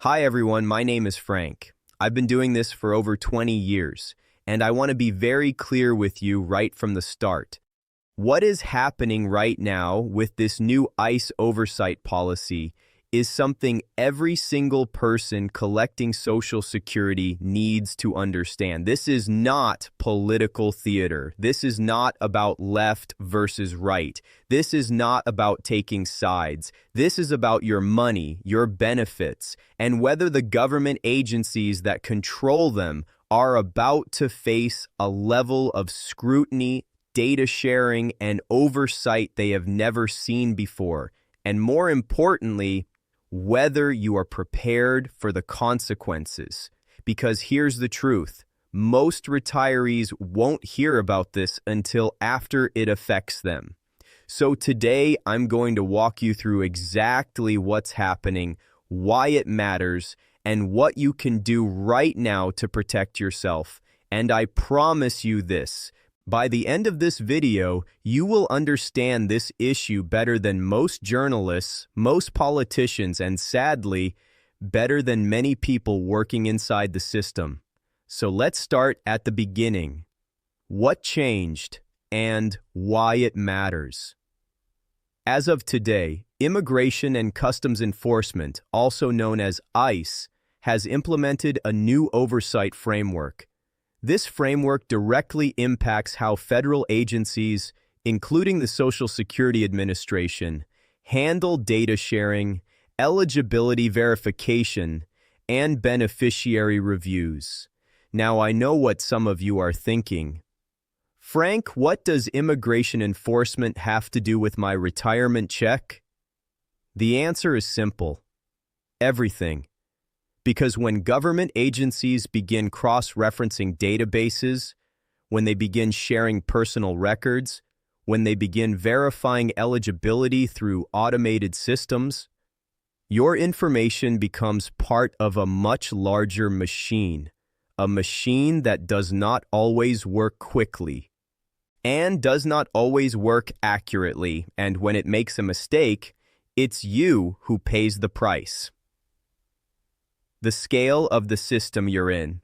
Hi everyone, my name is Frank. I've been doing this for over 20 years, and I want to be very clear with you right from the start. What is happening right now with this new ICE oversight policy is something every single person collecting Social Security needs to understand. This is not political theater. This is not about left versus right. This is not about taking sides. This is about your money, your benefits, and whether the government agencies that control them are about to face a level of scrutiny, data sharing, and oversight they have never seen before. And more importantly, whether you are prepared for the consequences. Because here's the truth. Most retirees won't hear about this until after it affects them. So today, I'm going to walk you through exactly what's happening, why it matters, and what you can do right now to protect yourself. And I promise you this. By the end of this video, you will understand this issue better than most journalists, most politicians, and sadly, better than many people working inside the system. So let's start at the beginning. What changed and why it matters? As of today, Immigration and Customs Enforcement, also known as ICE, has implemented a new oversight framework. This framework directly impacts how federal agencies, including the Social Security Administration, handle data sharing, eligibility verification, and beneficiary reviews. Now, I know what some of you are thinking. Frank, what does immigration enforcement have to do with my retirement check? The answer is simple. Everything. Because when government agencies begin cross-referencing databases, when they begin sharing personal records, when they begin verifying eligibility through automated systems, your information becomes part of a much larger machine, a machine that does not always work quickly and does not always work accurately, and when it makes a mistake, it's you who pays the price. The scale of the system you're in.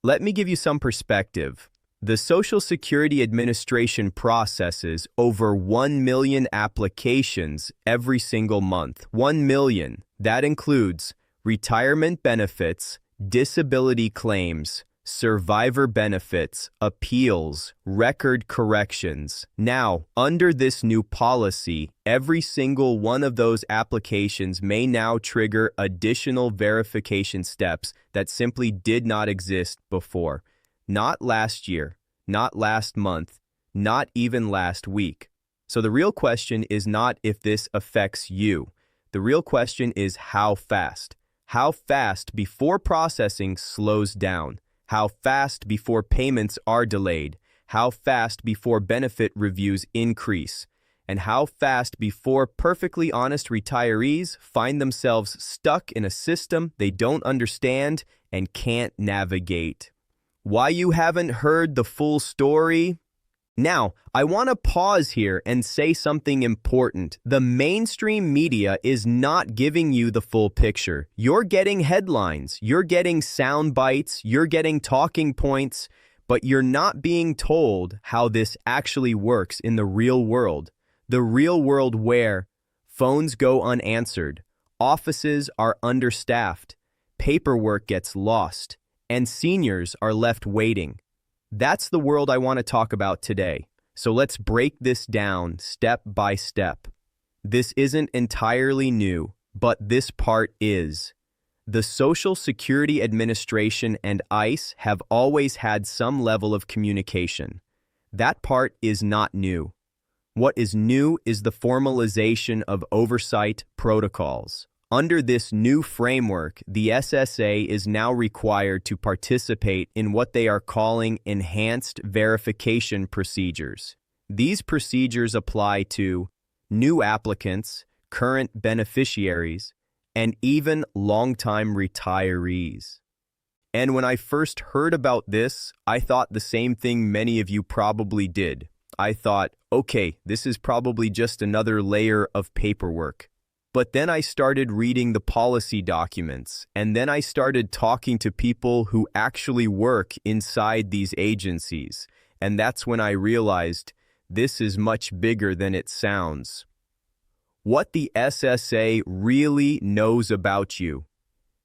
Let me give you some perspective. The Social Security Administration processes over 1 million applications every single month. 1 million. That includes retirement benefits, disability claims, survivor benefits, appeals, record corrections. Now, under this new policy, every single one of those applications may now trigger additional verification steps that simply did not exist before. Not last year, not last month, not even last week. So the real question is not if this affects you. The real question is how fast. How fast before processing slows down. How fast before payments are delayed, how fast before benefit reviews increase, and how fast before perfectly honest retirees find themselves stuck in a system they don't understand and can't navigate. Why you haven't heard the full story? Now, I want to pause here and say something important. The mainstream media is not giving you the full picture. You're getting headlines, you're getting sound bites, you're getting talking points, but you're not being told how this actually works in the real world. The real world where phones go unanswered, offices are understaffed, paperwork gets lost, and seniors are left waiting. That's the world I want to talk about today. So let's break this down step by step. This isn't entirely new, but this part is. The Social Security Administration and ICE have always had some level of communication. That part is not new. What is new is the formalization of oversight protocols. Under this new framework, the SSA is now required to participate in what they are calling enhanced verification procedures. These procedures apply to new applicants, current beneficiaries, and even longtime retirees. And when I first heard about this, I thought the same thing many of you probably did. I thought, okay, this is probably just another layer of paperwork. But then I started reading the policy documents, and then I started talking to people who actually work inside these agencies. And that's when I realized this is much bigger than it sounds. What the SSA really knows about you.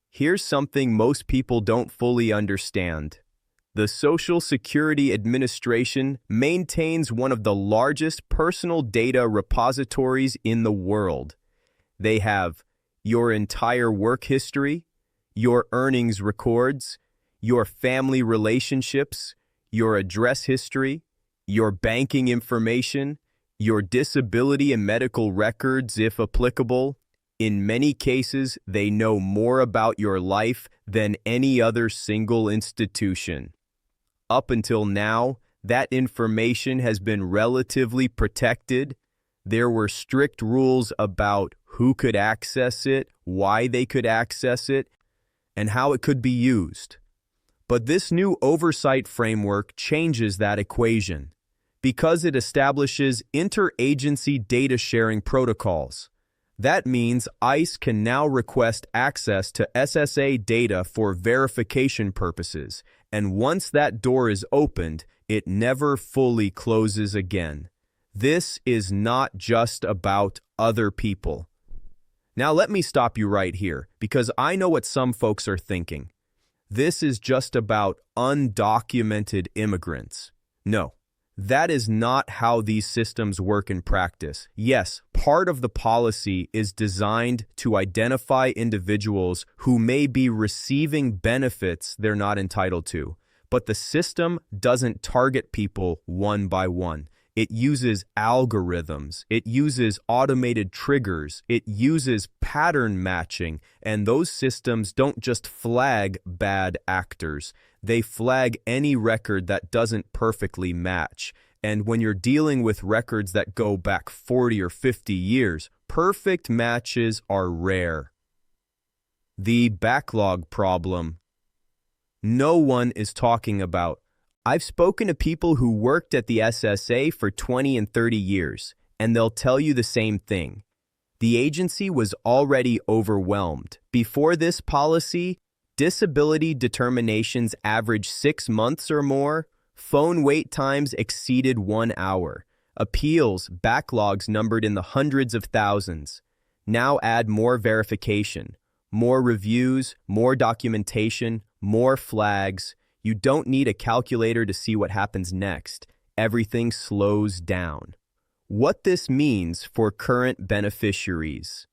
Here's something most people don't fully understand. The Social Security Administration maintains one of the largest personal data repositories in the world. They have your entire work history, your earnings records, your family relationships, your address history, your banking information, your disability and medical records if applicable. In many cases, they know more about your life than any other single institution. Up until now, that information has been relatively protected. There were strict rules about who could access it, why they could access it, and how it could be used. But this new oversight framework changes that equation because it establishes interagency data sharing protocols. That means ICE can now request access to SSA data for verification purposes, and once that door is opened, it never fully closes again. This is not just about other people. Now let me stop you right here, because I know what some folks are thinking. This is just about undocumented immigrants. No. That is not how these systems work in practice. Yes, part of the policy is designed to identify individuals who may be receiving benefits they're not entitled to, but the system doesn't target people one by one. It uses algorithms, it uses automated triggers, it uses pattern matching, and those systems don't just flag bad actors. They flag any record that doesn't perfectly match. And when you're dealing with records that go back 40 or 50 years, perfect matches are rare. The backlog problem. No one is talking about. I've spoken to people who worked at the SSA for 20 and 30 years, and they'll tell you the same thing. The agency was already overwhelmed. Before this policy, disability determinations averaged 6 months or more. Phone wait times exceeded 1 hour. Appeals, backlogs numbered in the hundreds of thousands. Now add more verification, more reviews, more documentation, more flags. You don't need a calculator to see what happens next. Everything slows down. What this means for current beneficiaries.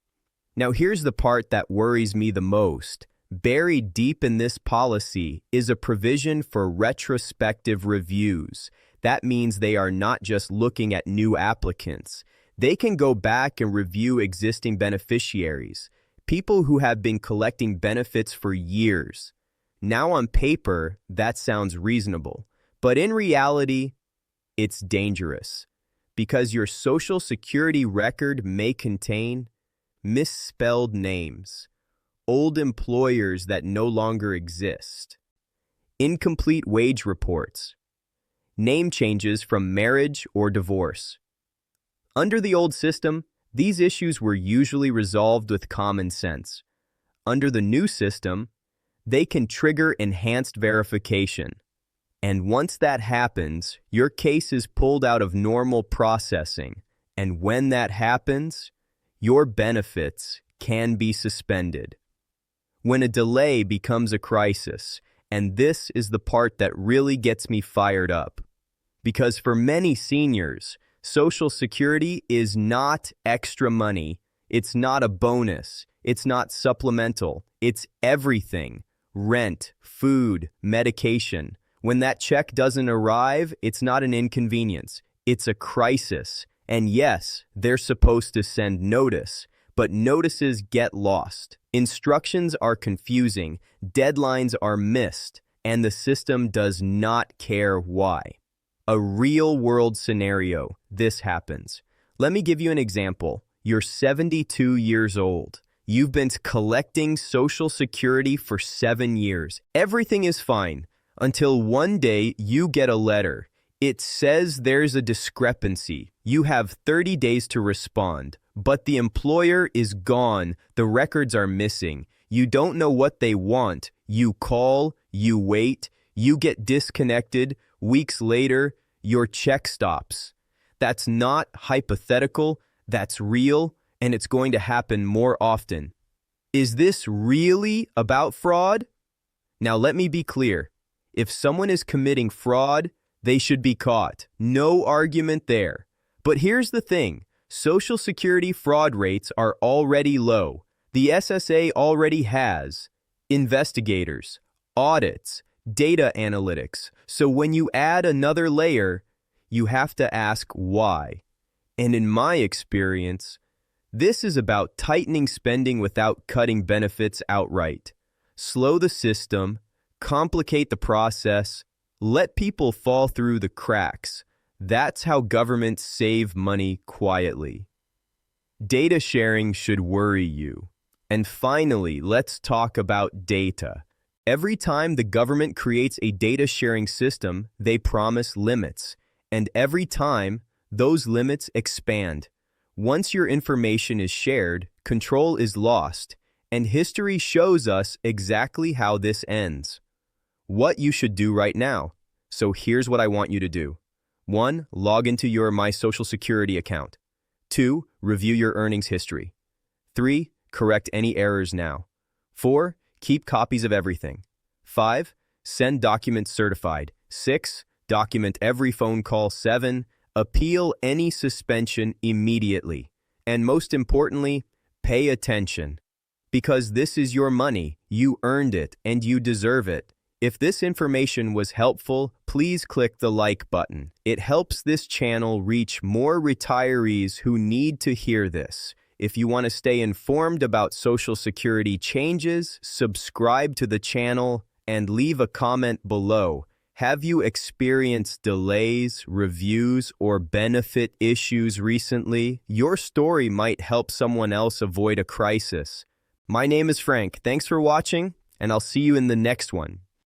Now here's the part that worries me the most. Buried deep in this policy is a provision for retrospective reviews. That means they are not just looking at new applicants. They can go back and review existing beneficiaries, people who have been collecting benefits for years. Now on paper, that sounds reasonable, but in reality, it's dangerous because your Social Security record may contain misspelled names, old employers that no longer exist, incomplete wage reports, name changes from marriage or divorce. Under the old system, these issues were usually resolved with common sense. Under the new system, they can trigger enhanced verification. And once that happens, your case is pulled out of normal processing. And when that happens, your benefits can be suspended. When a delay becomes a crisis, and this is the part that really gets me fired up. Because for many seniors, Social Security is not extra money. It's not a bonus. It's not supplemental. It's everything. Rent, food, medication. When that check doesn't arrive, it's not an inconvenience. It's a crisis. And yes, they're supposed to send notice, but notices get lost. Instructions are confusing, deadlines are missed, and the system does not care why. A real-world scenario, this happens. Let me give you an example. You're 72 years old. You've been collecting Social Security for 7 years. Everything is fine until one day you get a letter. It says there's a discrepancy. You have 30 days to respond. but the employer is gone. The records are missing. You don't know what they want. You call, you wait, you get disconnected. Weeks later, your check stops. That's not hypothetical, that's real, and it's going to happen more often. Is this really about fraud? Now let me be clear. If someone is committing fraud, they should be caught. No argument there. But here's the thing. Social Security fraud rates are already low. The SSA already has investigators, audits, data analytics. So when you add another layer, you have to ask why. And in my experience, this is about tightening spending without cutting benefits outright. Slow the system, complicate the process, let people fall through the cracks. That's how governments save money quietly. Data sharing should worry you. And finally, let's talk about data. Every time the government creates a data sharing system, they promise limits. And every time, those limits expand. Once your information is shared, control is lost. And history shows us exactly how this ends. What you should do right now. So here's what I want you to do. 1. Log into your My Social Security account. 2. Review your earnings history. 3. Correct any errors now. 4. Keep copies of everything. 5. Send documents certified. 6. Document every phone call. 7. Appeal any suspension immediately. And most importantly, pay attention. Because this is your money, you earned it, and you deserve it. If this information was helpful, please click the like button. It helps this channel reach more retirees who need to hear this. If you want to stay informed about Social Security changes, subscribe to the channel and leave a comment below. Have you experienced delays, reviews, or benefit issues recently? Your story might help someone else avoid a crisis. My name is Frank. Thanks for watching, and I'll see you in the next one.